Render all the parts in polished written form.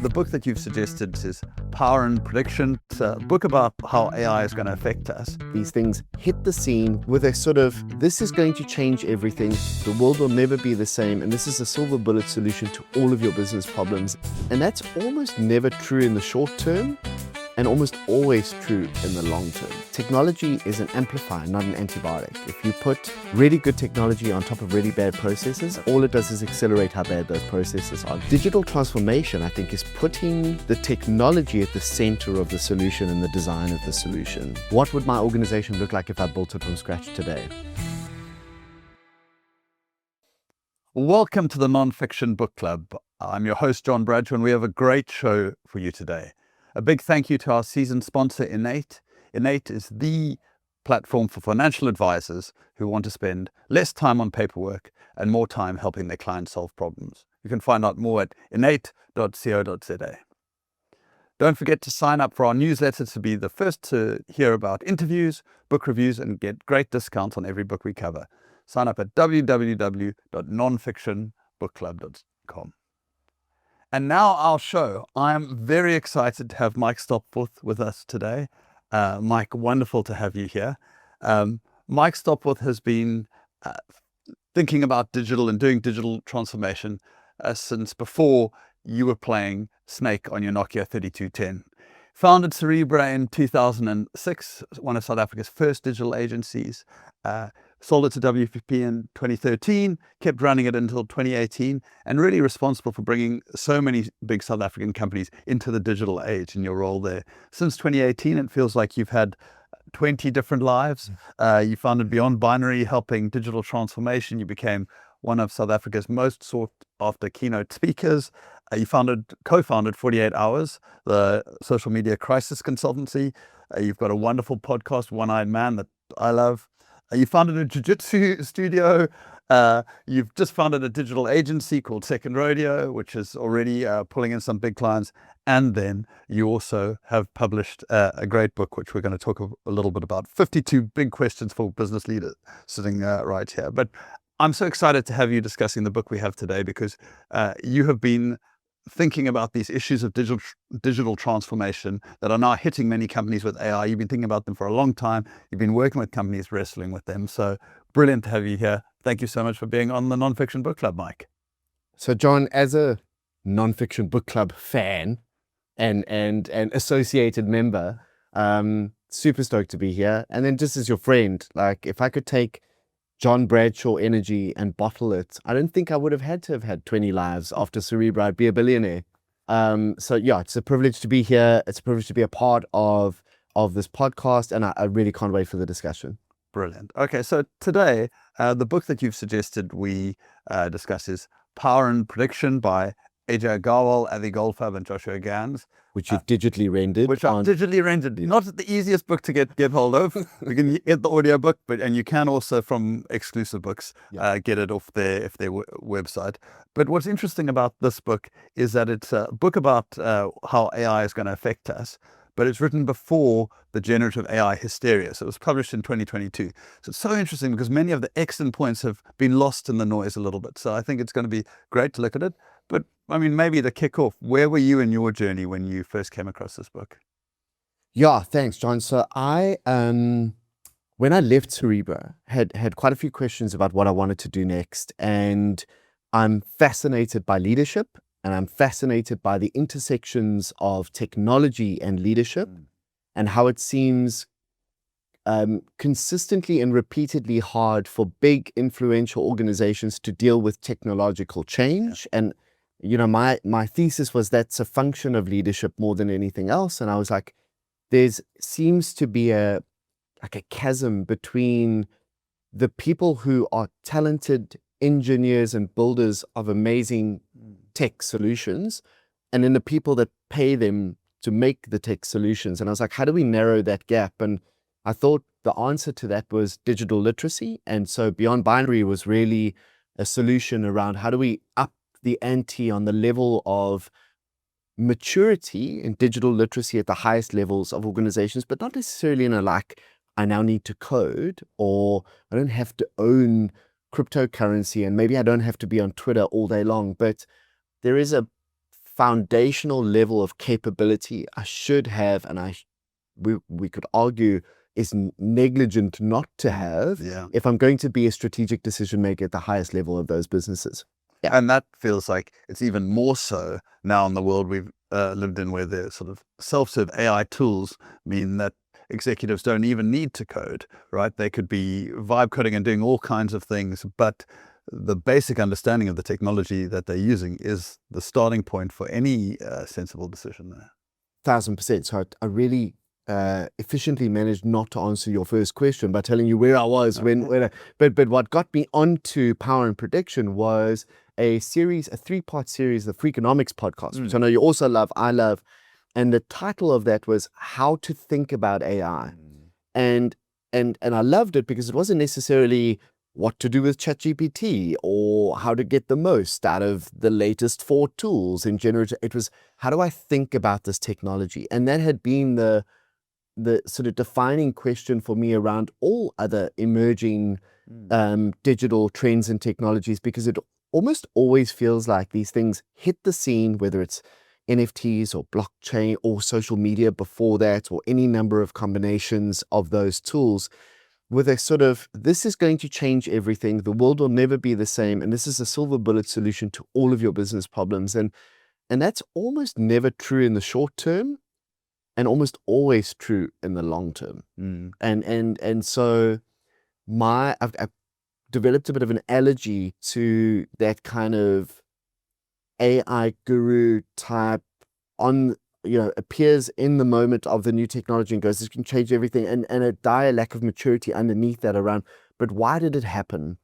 The book that you've suggested is Power and Prediction. It's a book about how AI is going to affect us. These things hit the scene with a sort of, this is going to change everything. The world will never be the same. And this is a silver bullet solution to all of your business problems. And that's almost never true in the short term and almost always true in the long term. Technology is an amplifier, not an antibiotic. If you put really good technology on top of really bad processes, all it does is accelerate how bad those processes are. Digital transformation, I think, is putting the technology at the center of the solution and the design of the solution. What would my organization look like if I built it from scratch today? Welcome to the Non-Fiction Book Club. I'm your host, John Bradshaw, and we have a great show for you today. A big thank you to our season sponsor, Innate. Innate is the platform for financial advisors who want to spend less time on paperwork and more time helping their clients solve problems. You can find out more at innate.co.za. Don't forget to sign up for our newsletter to be the first to hear about interviews, book reviews, and get great discounts on every book we cover. Sign up at www.nonfictionbookclub.com. And now our show. I'm very excited to have Mike Stopforth with us today. Mike, wonderful to have you here. Mike Stopforth has been thinking about digital and doing digital transformation since before you were playing Snake on your Nokia 3210. Founded Cerebra in 2006, one of South Africa's first digital agencies. Sold it to WPP in 2013, kept running it until 2018, and really responsible for bringing so many big South African companies into the digital age in your role there. Since 2018, it feels like you've had 20 different lives. You founded Beyond Binary, helping digital transformation. You became one of South Africa's most sought after keynote speakers. You co-founded 48 Hours, the social media crisis consultancy. You've got a wonderful podcast, One-Eyed Man, that I love. You founded a jiu-jitsu studio. You've just founded a digital agency called Second Rodeo, which is already pulling in some big clients. And then you also have published a great book, which we're going to talk a little bit about, 52 Big Questions for Business Leaders, sitting right here. But I'm so excited to have you discussing the book we have today because you have been thinking about these issues of digital transformation that are now hitting many companies with AI. You've been thinking about them for a long time. You've been working with companies, wrestling with them. So brilliant to have you here. Thank you so much for being on the Non-Fiction Book Club, Mike. So John, as a Non-Fiction Book Club fan and associated member, super stoked to be here. And then just as your friend, like if I could take John Bradshaw energy and bottle it, I don't think I would have had 20 lives after Cerebra. I'd be a billionaire. So yeah, it's a privilege to be here. It's a privilege to be a part of this podcast, and I really can't wait for the discussion. Brilliant. Okay, so today, the book that you've suggested we discuss is Power and Prediction by Ajay Agarwal, Goldfarb, and Joshua Gans. Which you've digitally rendered. Digitally rendered. Not the easiest book to get hold of. You can get the audio book, and you can also from exclusive books get it off their website. But what's interesting about this book is that it's a book about how AI is going to affect us, but it's written before the generative AI hysteria. So it was published in 2022. So it's so interesting because many of the excellent points have been lost in the noise a little bit. So I think it's going to be great to look at it. But I mean, maybe to kick off, where were you in your journey when you first came across this book? Yeah, thanks, John. So I, when I left Cerebra, had quite a few questions about what I wanted to do next. And I'm fascinated by leadership, and I'm fascinated by the intersections of technology and leadership and how it seems consistently and repeatedly hard for big influential organizations to deal with technological change. And you know, my thesis was that's a function of leadership more than anything else. And I was like, seems to be a chasm between the people who are talented engineers and builders of amazing tech solutions, and then the people that pay them to make the tech solutions. And I was like, how do we narrow that gap? And I thought the answer to that was digital literacy. And so Beyond Binary was really a solution around how do we up the ante on the level of maturity in digital literacy at the highest levels of organizations, but not necessarily in a like, I now need to code, or I don't have to own cryptocurrency, and maybe I don't have to be on Twitter all day long, but there is a foundational level of capability I should have, and we could argue is negligent not to have if I'm going to be a strategic decision maker at the highest level of those businesses. Yeah. And that feels like it's even more so now in the world we've lived in, where the sort of self-serve AI tools mean that executives don't even need to code, right? They could be vibe coding and doing all kinds of things, but the basic understanding of the technology that they're using is the starting point for any sensible decision there. 1000%. So I really efficiently managed not to answer your first question by telling you where I was but what got me onto Power and Prediction was a 3-part series, the Freakonomics podcast, which I know you also love, I love. And the title of that was How to Think About AI. And I loved it because it wasn't necessarily what to do with ChatGPT or how to get the most out of the latest 4 tools in generative. It was, how do I think about this technology? And that had been the sort of defining question for me around all other emerging digital trends and technologies, because it almost always feels like these things hit the scene, whether it's NFTs or blockchain or social media before that, or any number of combinations of those tools, with a sort of, this is going to change everything, the world will never be the same, and this is a silver bullet solution to all of your business problems. And that's almost never true in the short term, and almost always true in the long term. And so I've developed a bit of an allergy to that kind of AI guru type appears in the moment of the new technology and goes, this can change everything, and a dire lack of maturity underneath that around, but why did it happen?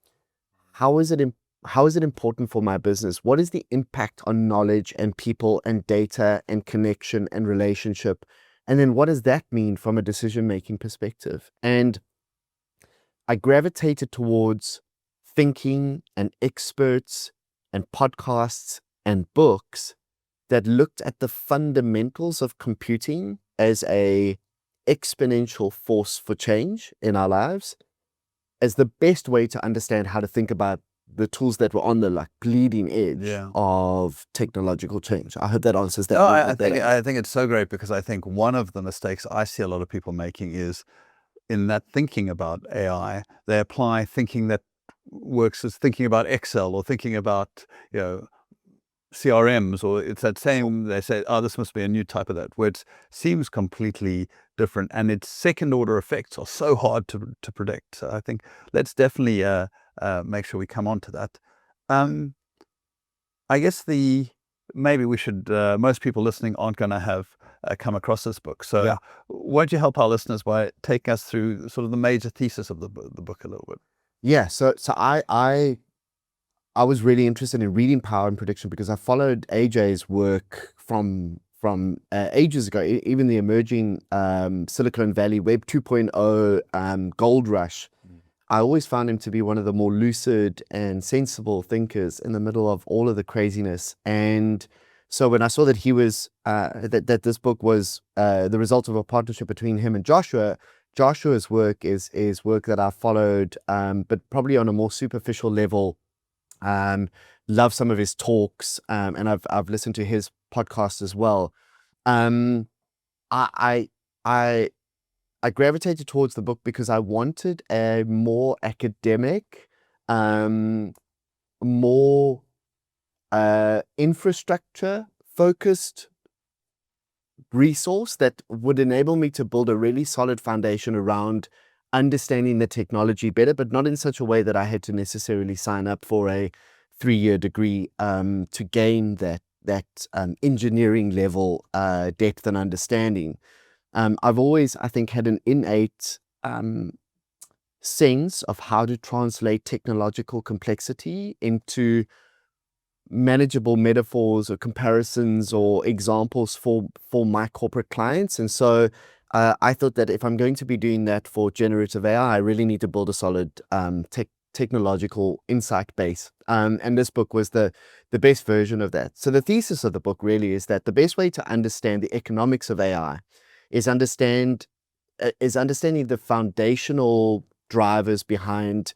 How is it important for my business? What is the impact on knowledge and people and data and connection and relationship? And then what does that mean from a decision-making perspective? And I gravitated towards thinking and experts and podcasts and books that looked at the fundamentals of computing as a exponential force for change in our lives, as the best way to understand how to think about the tools that were on the bleeding edge of technological change. I hope that answers that. No, I think it's so great, because I think one of the mistakes I see a lot of people making is in that thinking about AI, they apply thinking that works as thinking about Excel or thinking about, CRMs, or it's that same, they say, oh, this must be a new type of that, where it seems completely different, and its second order effects are so hard to predict. So I think let's definitely make sure we come on to that. I guess maybe we should, most people listening aren't going to have come across this book. So won't you help our listeners by taking us through sort of the major thesis of the book a little bit? Yeah, so I was really interested in reading Power and Prediction because I followed Ajay's work from ages ago, even the emerging Silicon Valley Web 2.0 gold rush. I always found him to be one of the more lucid and sensible thinkers in the middle of all of the craziness. And so when I saw that he was, that this book was the result of a partnership between him and Joshua's work is work that I followed, but probably on a more superficial level. Love some of his talks, and I've listened to his podcast as well. I gravitated towards the book because I wanted a more academic, more infrastructure focused resource that would enable me to build a really solid foundation around understanding the technology better, but not in such a way that I had to necessarily sign up for a 3-year degree to gain that engineering level depth and understanding. I've always, I think, had an innate sense of how to translate technological complexity into manageable metaphors or comparisons or examples for my corporate clients. And so I thought that if I'm going to be doing that for generative AI, I really need to build a solid technological insight base. And this book was the best version of that. So the thesis of the book really is that the best way to understand the economics of AI is understanding the foundational drivers behind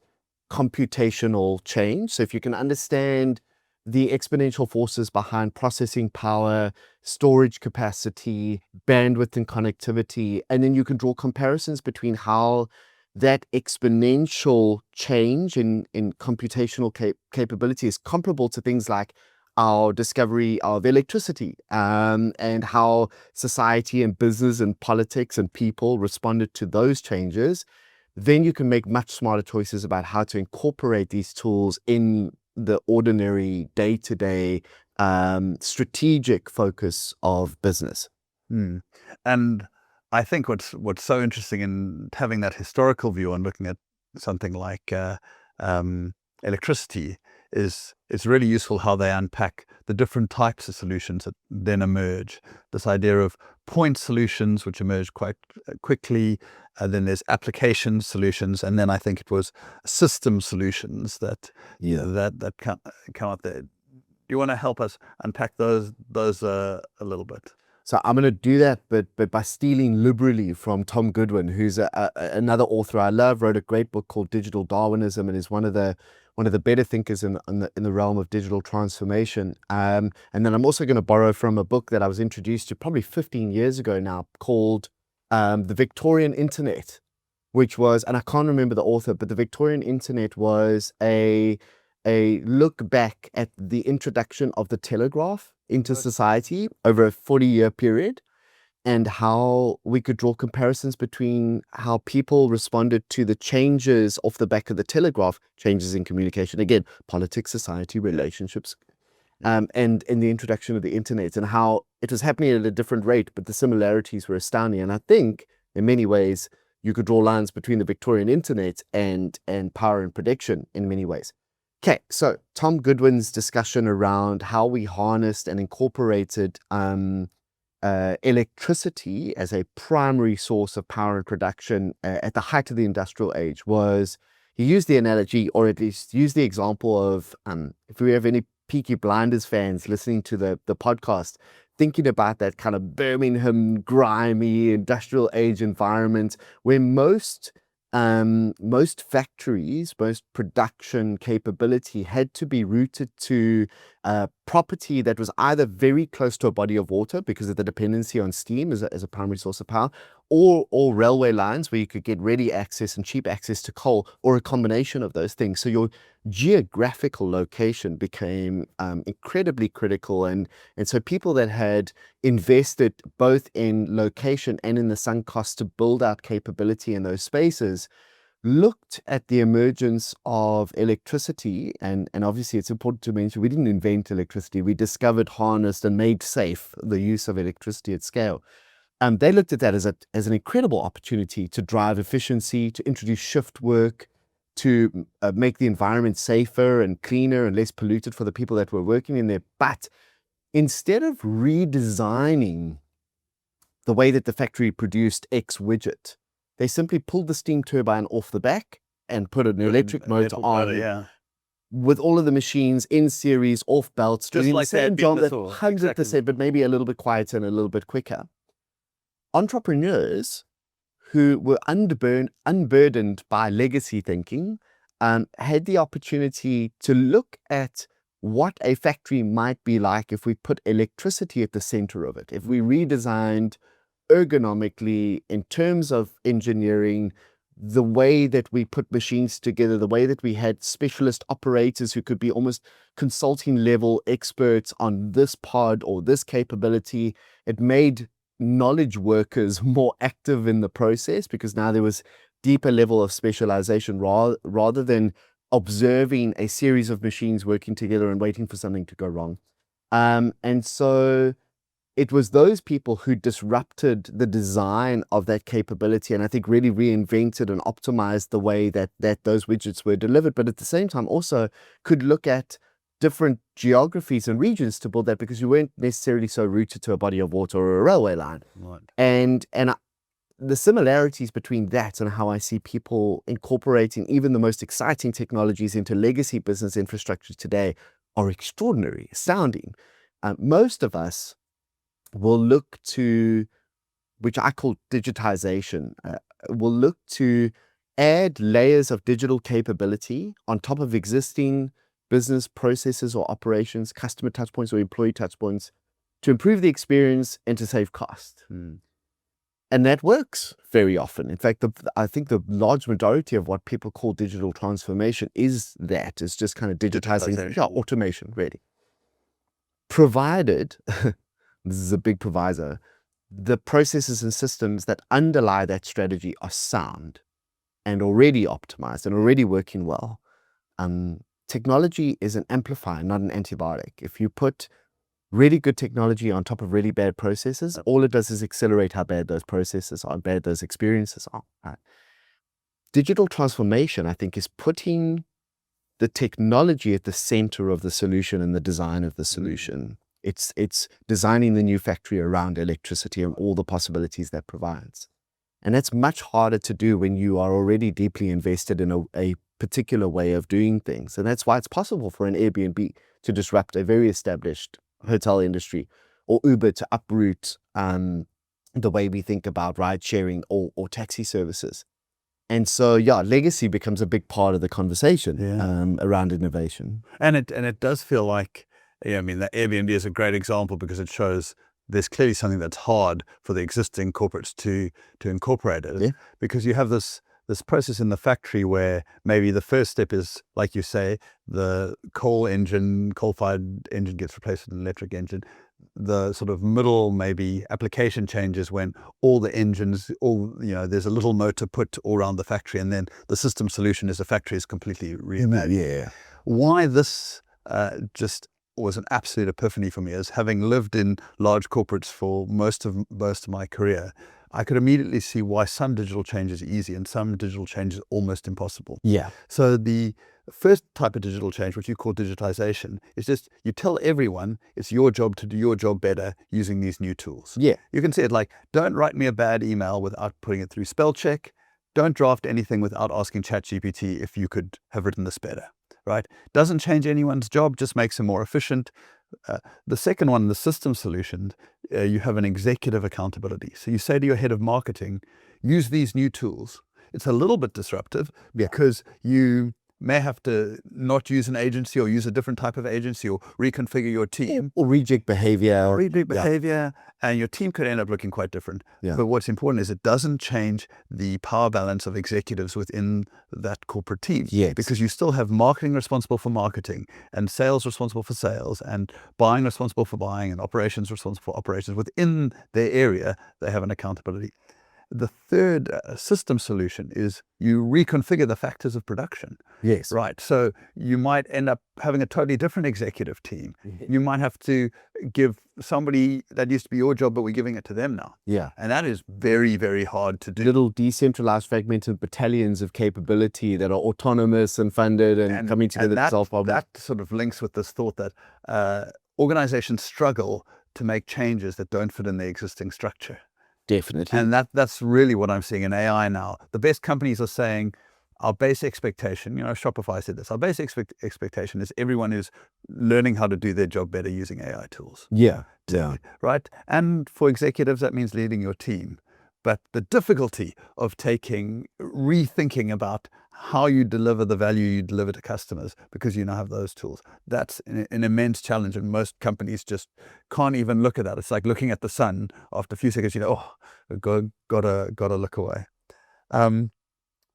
computational change. So if you can understand the exponential forces behind processing power, storage capacity, bandwidth and connectivity. And then you can draw comparisons between how that exponential change in computational capability is comparable to things like our discovery of electricity, and how society and business and politics and people responded to those changes. Then you can make much smarter choices about how to incorporate these tools in the ordinary day-to-day strategic focus of business. And I think what's so interesting in having that historical view and looking at something like electricity is it's really useful how they unpack the different types of solutions that then emerge. This idea of point solutions, which emerge quite quickly, and then there's application solutions, and then I think it was system solutions that that come up there. Do you want to help us unpack those a little bit? So I'm going to do that, but by stealing liberally from Tom Goodwin, who's another author I love, wrote a great book called Digital Darwinism, and is one of the better thinkers in the realm of digital transformation. And then I'm also going to borrow from a book that I was introduced to probably 15 years ago now, called The Victorian Internet, which was, and I can't remember the author, but The Victorian Internet was a look back at the introduction of the telegraph into society over a 40-year period, and how we could draw comparisons between how people responded to the changes off the back of the telegraph, changes in communication, again, politics, society, relationships, and the introduction of the internet, and how it was happening at a different rate, but the similarities were astounding. And I think in many ways you could draw lines between the Victorian internet and power and prediction in many ways. Okay, so Tom Goodwin's discussion around how we harnessed and incorporated electricity as a primary source of power and production at the height of the industrial age was, he used the analogy, or at least used the example of, if we have any Peaky Blinders fans listening to the podcast, thinking about that kind of Birmingham, grimy, industrial age environment where most factories, most production capability had to be rooted to property that was either very close to a body of water because of the dependency on steam as a primary source of power, or railway lines where you could get ready access and cheap access to coal, or a combination of those things. So your geographical location became incredibly critical. And so people that had invested both in location and in the sunk cost to build out capability in those spaces looked at the emergence of electricity, and obviously it's important to mention we didn't invent electricity, we discovered, harnessed, and made safe the use of electricity at scale. They looked at that as an incredible opportunity to drive efficiency, to introduce shift work, to make the environment safer and cleaner and less polluted for the people that were working in there. But instead of redesigning the way that the factory produced X widget, they simply pulled the steam turbine off the back and put an electric motor on, with all of the machines in series, off belts, just doing like the same job, 100%, exactly. but maybe a little bit quieter and a little bit quicker. Entrepreneurs who were unburdened by legacy thinking had the opportunity to look at what a factory might be like if we put electricity at the center of it, if we redesigned ergonomically in terms of engineering the way that we put machines together, the way that we had specialist operators who could be almost consulting level experts on this pod or this capability. It made knowledge workers more active in the process because now there was deeper level of specialization rather than observing a series of machines working together and waiting for something to go wrong. And so it was those people who disrupted the design of that capability, and I think really reinvented and optimized the way that those widgets were delivered, but at the same time also could look at different geographies and regions to build that, because you weren't necessarily so rooted to a body of water or a railway line. Right. And the similarities between that and how I see people incorporating even the most exciting technologies into legacy business infrastructure today are extraordinary, astounding. Most of us will look to, which I call digitization, will look to add layers of digital capability on top of existing business processes or operations, customer touchpoints or employee touchpoints to improve the experience and to save cost. And that works very often. In fact, I think the large majority of what people call digital transformation is just kind of digitizing, automation, really. Provided, this is a big proviso, the processes and systems that underlie that strategy are sound and already optimized and already working well. Technology is an amplifier, not an antibiotic. If you put really good technology on top of really bad processes, all it does is accelerate how bad those processes are, bad those experiences are. Right? Digital transformation, I think, is putting the technology at the center of the solution and the design of the solution. It's designing the new factory around electricity and all the possibilities that provides. And that's much harder to do when you are already deeply invested in a particular way of doing things. And that's why it's possible for an Airbnb to disrupt a very established hotel industry, or Uber to uproot the way we think about ride sharing or taxi services. And so, legacy becomes a big part of the conversation around innovation. And it does feel like, the Airbnb is a great example because it shows there's clearly something that's hard for the existing corporates to incorporate it, because you have this process in the factory where maybe the first step is, like you say, the coal-fired engine gets replaced with an electric engine. The sort of middle maybe application changes when all the engines, there's a little motor put all around the factory, and then the system solution is the factory is completely reimagined. Why this just was an absolute epiphany for me is, having lived in large corporates for most of my career, I could immediately see why some digital change is easy and some digital change is almost impossible. So the first type of digital change, which you call digitization, is just you tell everyone it's your job to do your job better using these new tools. You can say it like, don't write me a bad email without putting it through spell check. Don't draft anything without asking ChatGPT if you could have written this better, right? Doesn't change anyone's job, just makes them more efficient. The second one, the system solution, you have an executive accountability. So you say to your head of marketing, use these new tools. It's a little bit disruptive because you may have to not use an agency or use a different type of agency or reconfigure your team. Or reject behavior. And your team could end up looking quite different. But what's important is it doesn't change the power balance of executives within that corporate team. Because you still have marketing responsible for marketing, and sales responsible for sales, and buying responsible for buying, and operations responsible for operations. Within their area, they have an accountability. The third system solution is you reconfigure the factors of production. Right. So you might end up having a totally different executive team. You might have to give somebody that used to be your job, but we're giving it to them now. And that is very, very hard to do. Little decentralized, fragmented battalions of capability that are autonomous and funded and coming together to solve problems. That sort of links with this thought that organizations struggle to make changes that don't fit in their existing structure. Definitely. And that's really what I'm seeing in AI now. The best companies are saying, our base expectation, Shopify said this, our base expectation is everyone is learning how to do their job better using AI tools. Right? And for executives, that means leading your team. But the difficulty of rethinking about how you deliver the value you deliver to customers, because you now have those tools, that's an immense challenge, and most companies just can't even look at that. It's like looking at the sun. After a few seconds, gotta look away.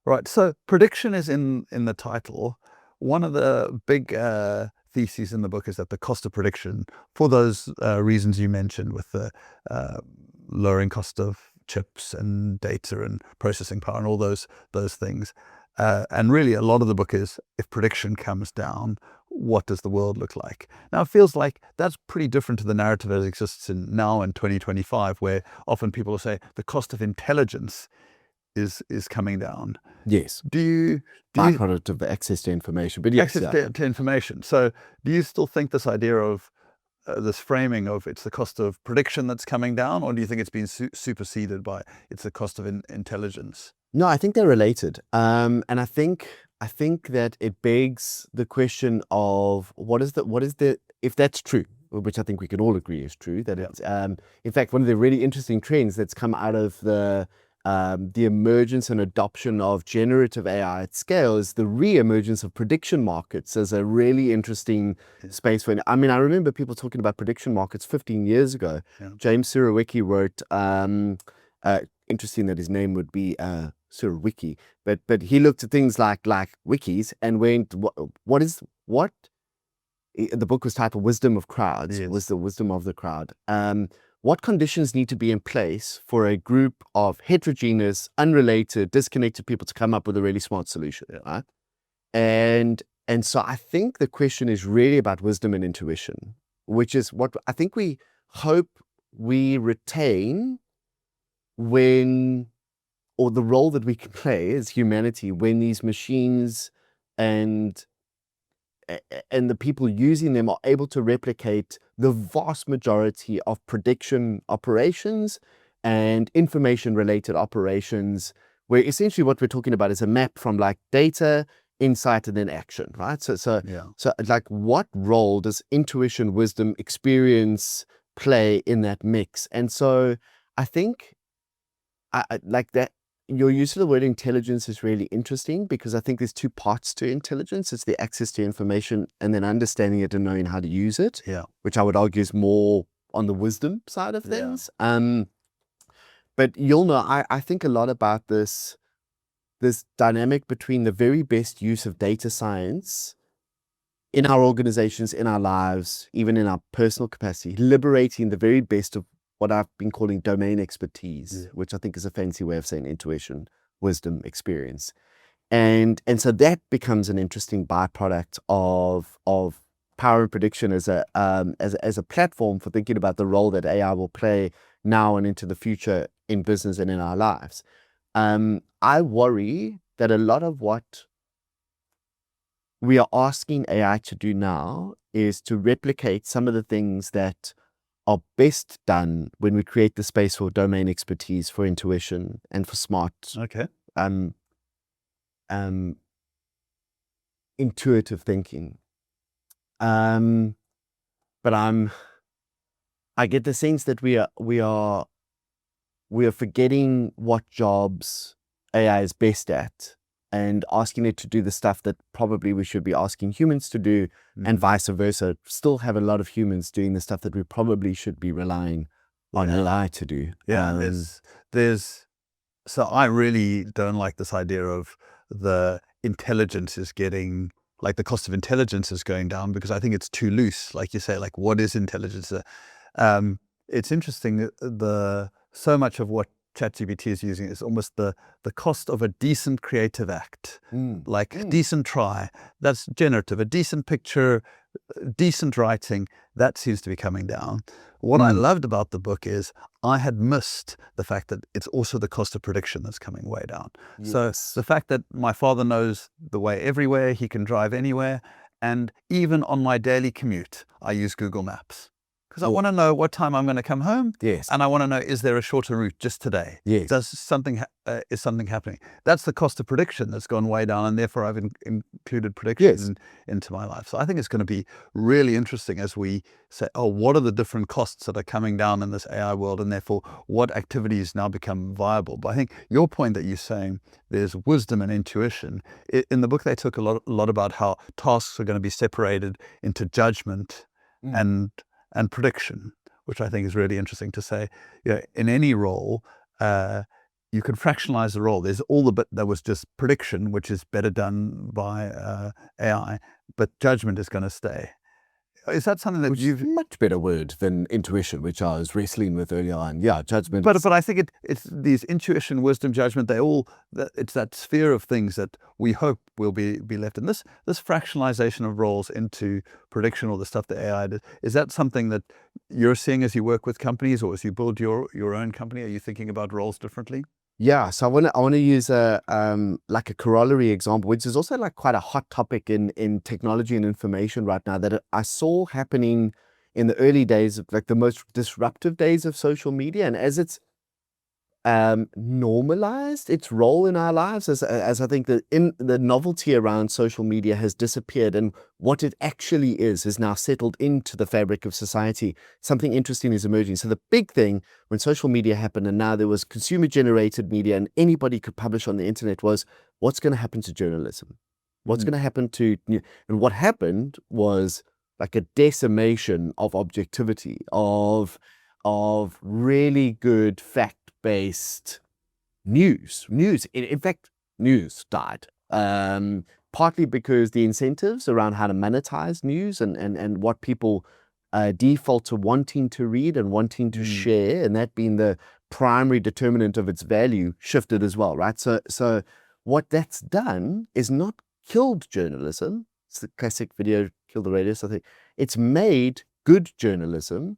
Right, so prediction is in the title. One of the big theses in the book is that the cost of prediction, for those reasons you mentioned, with the lowering cost of chips and data and processing power and all those things. And really a lot of the book is, if prediction comes down, what does the world look like? Now it feels like that's pretty different to the narrative that exists now in 2025, where often people will say the cost of intelligence is coming down. Byproduct of access to information, but access to information. So do you still think this idea of this framing of it's the cost of prediction that's coming down, or do you think it's been superseded by it's the cost of intelligence? No, I think they're related, and I think that it begs the question of what is the if that's true, which I think we can all agree is true, that it's in fact one of the really interesting trends that's come out of the the emergence and adoption of generative AI at scale is the re-emergence of prediction markets as a really interesting space. I remember people talking about prediction markets 15 years ago. Yeah. James Surowiecki wrote, interesting that his name would be Surowiecki, but he looked at things like wikis and went, what? The book was titled Wisdom of Crowds, Yes. was the wisdom of the crowd. What conditions need to be in place for a group of heterogeneous, unrelated, disconnected people to come up with a really smart solution, right? And so I think the question is really about wisdom and intuition, which is what I think we hope we retain or the role that we can play as humanity when these machines and the people using them are able to replicate the vast majority of prediction operations and information related operations, where essentially what we're talking about is a map from like data, insight, and then action, right? So like what role does intuition, wisdom, experience play in that mix? And so I think I like that. Your use of the word intelligence is really interesting because I think there's two parts to intelligence. It's the access to information and then understanding it and knowing how to use it, which I would argue is more on the wisdom side of things. But you'll know, I think a lot about this dynamic between the very best use of data science in our organizations, in our lives, even in our personal capacity, liberating the very best of what I've been calling domain expertise, which I think is a fancy way of saying intuition, wisdom, experience. And so that becomes an interesting byproduct of power and prediction as a platform for thinking about the role that AI will play now and into the future in business and in our lives. I worry that a lot of what we are asking AI to do now is to replicate some of the things that are best done when we create the space for domain expertise, for intuition, and for smart, intuitive thinking. But I get the sense that we are forgetting what jobs AI is best at and asking it to do the stuff that probably we should be asking humans to do, and vice versa. Still have a lot of humans doing the stuff that we probably should be relying on AI to do. So I really don't like this idea of the intelligence is getting, like the cost of intelligence is going down, because I think it's too loose. Like you say, like what is intelligence? It's interesting, so much of what ChatGPT is using is almost the cost of a decent creative act, decent try. That's generative. A decent picture, decent writing, that seems to be coming down. What I loved about the book is I had missed the fact that it's also the cost of prediction that's coming way down. So the fact that my father knows the way everywhere, he can drive anywhere, and even on my daily commute, I use Google Maps. Because I want to know what time I'm going to come home, and I want to know, is there a shorter route just today? Is something happening? That's the cost of prediction that's gone way down, and therefore I've included prediction into my life. So I think it's going to be really interesting as we say, oh, what are the different costs that are coming down in this AI world, and therefore what activities now become viable? But I think your point that you're saying, there's wisdom and intuition. In the book, they talk a lot about how tasks are going to be separated into judgment and prediction, which I think is really interesting to say. In any role, you can fractionalize the role. There's all the bit that was just prediction, which is better done by AI, but judgment is going to stay. Is that something that you've... much better word than intuition, which I was wrestling with earlier on. Yeah, judgment. But I think it's these intuition, wisdom, judgment, it's that sphere of things that we hope will be left. And this fractionalization of roles into prediction, or the stuff that AI does, is that something that you're seeing as you work with companies, or as you build your own company? Are you thinking about roles differently? Yeah, so I want to use a corollary example, which is also like quite a hot topic in technology and information right now, that I saw happening in the early days of like the most disruptive days of social media. And as it's normalized its role in our lives, as I think that in the novelty around social media has disappeared, and what it actually is now settled into the fabric of society. Something interesting is emerging. So the big thing when social media happened, and now there was consumer generated media and anybody could publish on the internet, was what's going to happen to journalism? What's going to happen to, and what happened was like a decimation of objectivity, of really good fact-based news. In fact, news died. Partly because the incentives around how to monetize news and what people default to wanting to read and wanting to share, and that being the primary determinant of its value, shifted as well, right? So what that's done is not killed journalism. It's the classic video, kill the radio. So I think it's made good journalism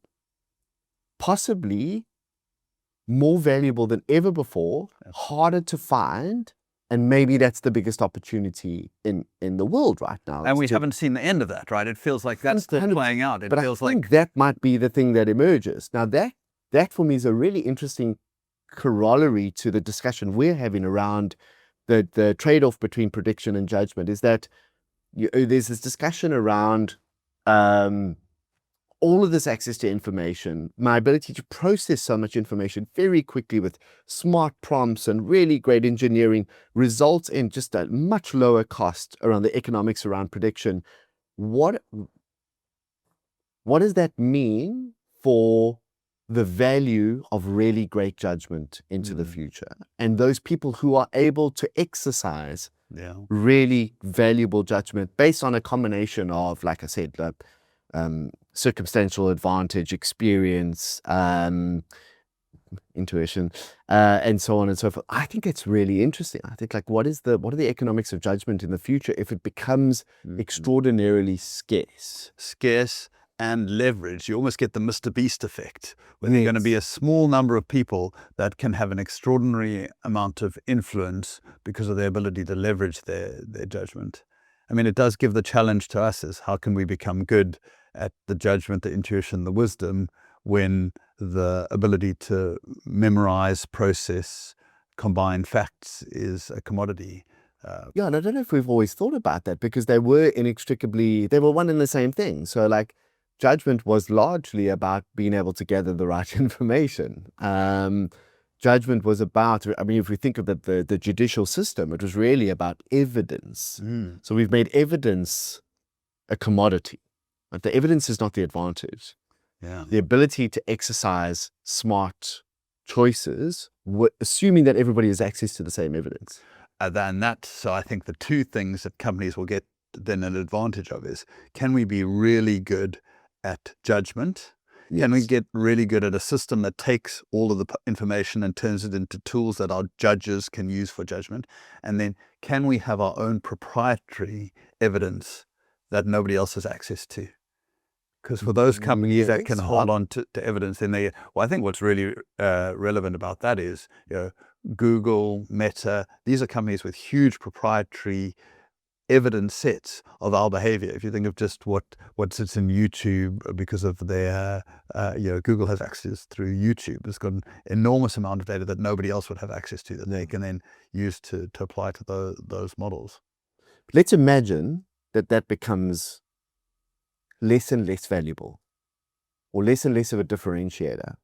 possibly more valuable than ever before, harder to find, and maybe that's the biggest opportunity in the world right now. And we haven't seen the end of that, right? It feels like that's still playing out. It feels like that might be the thing that emerges. Now that for me is a really interesting corollary to the discussion we're having around the trade-off between prediction and judgment, is that there's this discussion around all of this access to information, my ability to process so much information very quickly with smart prompts and really great engineering results in just a much lower cost around the economics around prediction. What does that mean for the value of really great judgment into the future? And those people who are able to exercise really valuable judgment based on a combination of, like I said, circumstantial advantage, experience, intuition, and so on and so forth. I think it's really interesting. I think, like, what are the economics of judgment in the future if it becomes extraordinarily scarce and leverage? You almost get the Mr. Beast effect, where there's going to be a small number of people that can have an extraordinary amount of influence because of their ability to leverage their judgment. I mean, it does give the challenge to us is how can we become good at the judgment, the intuition, the wisdom, when the ability to memorize, process, combine facts is a commodity. And I don't know if we've always thought about that, because they were one and the same thing. So, like, judgment was largely about being able to gather the right information. Judgment was about, I mean, if we think of the judicial system, it was really about evidence. So we've made evidence a commodity. But the evidence is not the advantage. The ability to exercise smart choices, assuming that everybody has access to the same evidence. So I think the two things that companies will get then an advantage of is, can we be really good at judgment? Can we get really good at a system that takes all of the information and turns it into tools that our judges can use for judgment? And then can we have our own proprietary evidence that nobody else has access to? Because for those companies that can hold on to evidence, then I think what's really relevant about that is, Google, Meta, these are companies with huge proprietary evidence sets of our behavior. If you think of just what sits in YouTube, because of their, Google has access through YouTube. It's got an enormous amount of data that nobody else would have access to, that they can then use to apply to those models. Let's imagine that becomes less and less valuable, or less and less of a differentiator.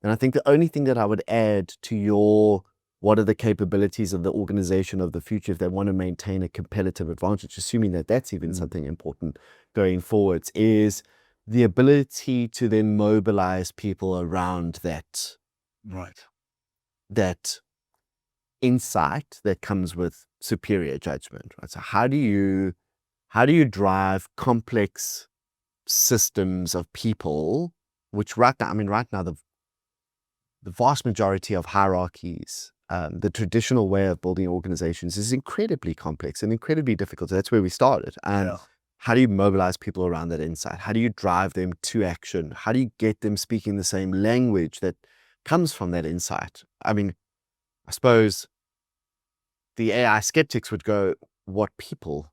And I think the only thing that I would add to what are the capabilities of the organization of the future if they want to maintain a competitive advantage, assuming that that's even something important going forwards, is the ability to then mobilize people around that insight that comes with superior judgment, right? So how do you drive complex systems of people, which right now the vast majority of hierarchies, the traditional way of building organizations is incredibly complex and incredibly difficult. So that's where we started. And how do you mobilize people around that insight? How do you drive them to action? How do you get them speaking the same language that comes from that insight? I mean, I suppose the AI skeptics would go, what people?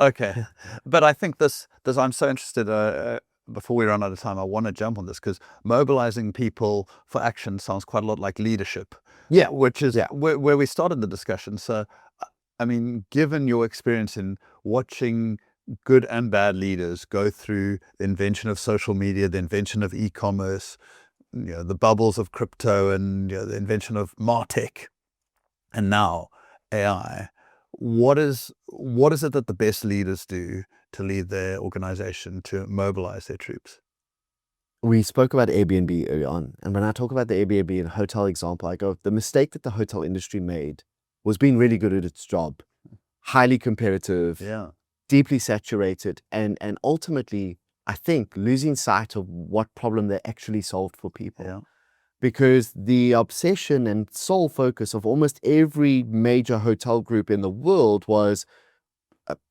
Okay. But I think this I'm so interested, before we run out of time, I want to jump on this because mobilizing people for action sounds quite a lot like leadership. Yeah. Which is where we started the discussion. So, I mean, given your experience in watching good and bad leaders go through the invention of social media, the invention of e-commerce, the bubbles of crypto, and the invention of MarTech, and now AI, what is it that the best leaders do to lead their organization, to mobilize their troops? We spoke about Airbnb early on, and when I talk about the Airbnb and hotel example, I go, the mistake that the hotel industry made was being really good at its job, highly competitive, deeply saturated, and ultimately, I think, losing sight of what problem they actually solved for people. Yeah. Because the obsession and sole focus of almost every major hotel group in the world was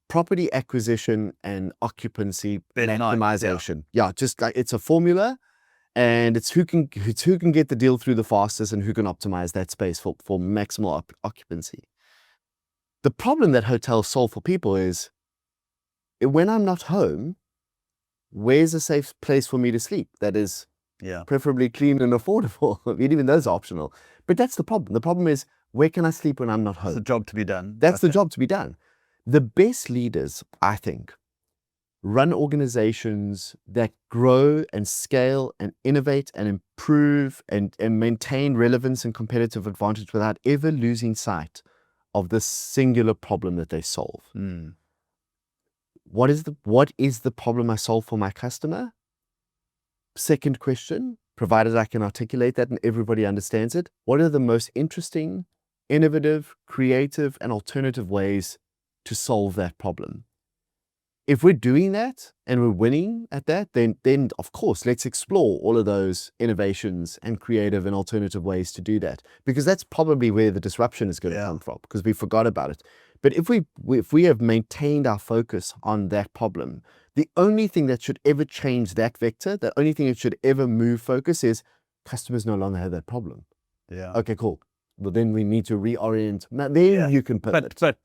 property acquisition and occupancy maximization. Yeah, just like it's a formula, and it's who can get the deal through the fastest and who can optimize that space for maximal occupancy. The problem that hotels solve for people is, when I'm not home, where's a safe place for me to sleep that is preferably clean and affordable? I mean, even those are optional. But that's the problem. The problem is, where can I sleep when I'm not home? It's a job to be done. That's the job to be done. The best leaders, I think, run organizations that grow and scale and innovate and improve and maintain relevance and competitive advantage without ever losing sight of this singular problem that they solve. What is the problem I solve for my customer? Second question, provided I can articulate that and everybody understands it, what are the most interesting, innovative, creative, and alternative ways to solve that problem? If we're doing that and we're winning at that, then of course, let's explore all of those innovations and creative and alternative ways to do that, because that's probably where the disruption is going to come from, because we forgot about it. But if we have maintained our focus on that problem, the only thing that should ever change that vector, the only thing that should ever move focus is customers no longer have that problem. Yeah. Okay, cool. Well, then we need to reorient. Now, then you can pivot. But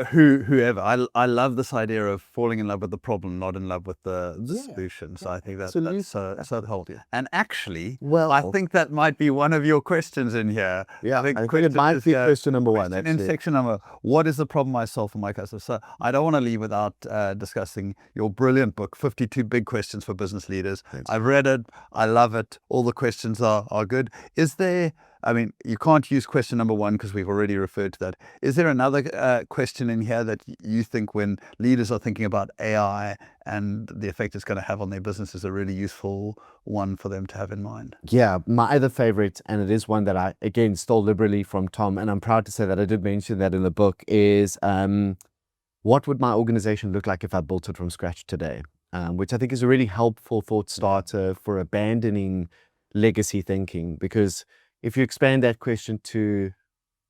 whoever, I love this idea of falling in love with the problem, not in love with the solution. So I think that's so the whole. And actually, I think that might be one of your questions in here. Yeah, I think it might be question number one. In section number, what is the problem I solve for my customers? So I don't want to leave without discussing your brilliant book, 52 Big Questions for Business Leaders. Thanks. I've read it. I love it. All the questions are good. Is there, I mean, you can't use question number one because we've already referred to that. Is there another question in here that you think, when leaders are thinking about AI and the effect it's going to have on their business, is a really useful one for them to have in mind? Yeah, my other favorite, and it is one that I, again, stole liberally from Tom, and I'm proud to say that I did mention that in the book, is what would my organization look like if I built it from scratch today? Which I think is a really helpful thought starter for abandoning legacy thinking, because if you expand that question to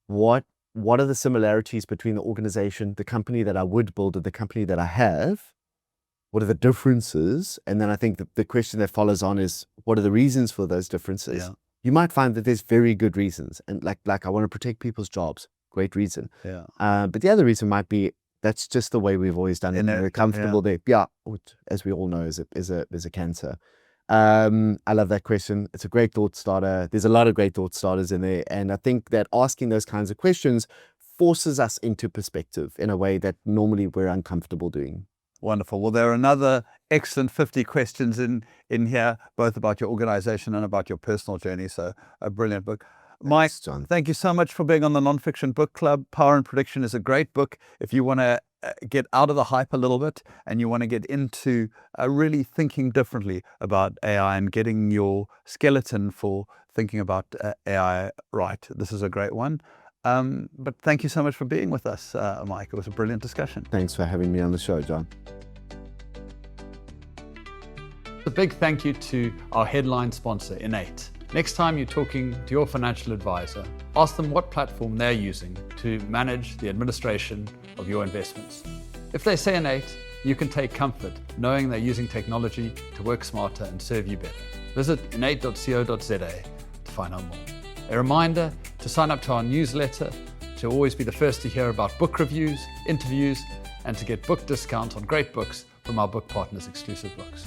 what are the similarities between the organization, the company that I would build, and the company that I have, what are the differences? And then I think the question that follows on is, what are the reasons for those differences? Yeah. You might find that there's very good reasons. And like I want to protect people's jobs, great reason. Yeah. But the other reason might be, that's just the way we've always done it. We're comfortable there. Yeah, which, as we all know, is a cancer. I love that question. It's a great thought starter. There's a lot of great thought starters in there. And I think that asking those kinds of questions forces us into perspective in a way that normally we're uncomfortable doing. Wonderful. Well, there are another excellent 50 questions in here, both about your organization and about your personal journey. So a brilliant book. Mike, John, thank you so much for being on the Nonfiction Book Club. Power and Prediction is a great book. If you want to get out of the hype a little bit and you want to get into really thinking differently about AI and getting your skeleton for thinking about AI right, this is a great one. But thank you so much for being with us, Mike. It was a brilliant discussion. Thanks for having me on the show, John. A big thank you to our headline sponsor, Innate. Next time you're talking to your financial advisor, ask them what platform they're using to manage the administration of your investments. If they say Innate, you can take comfort knowing they're using technology to work smarter and serve you better. Visit innate.co.za to find out more. A reminder to sign up to our newsletter to always be the first to hear about book reviews, interviews, and to get book discounts on great books from our book partners' exclusive books.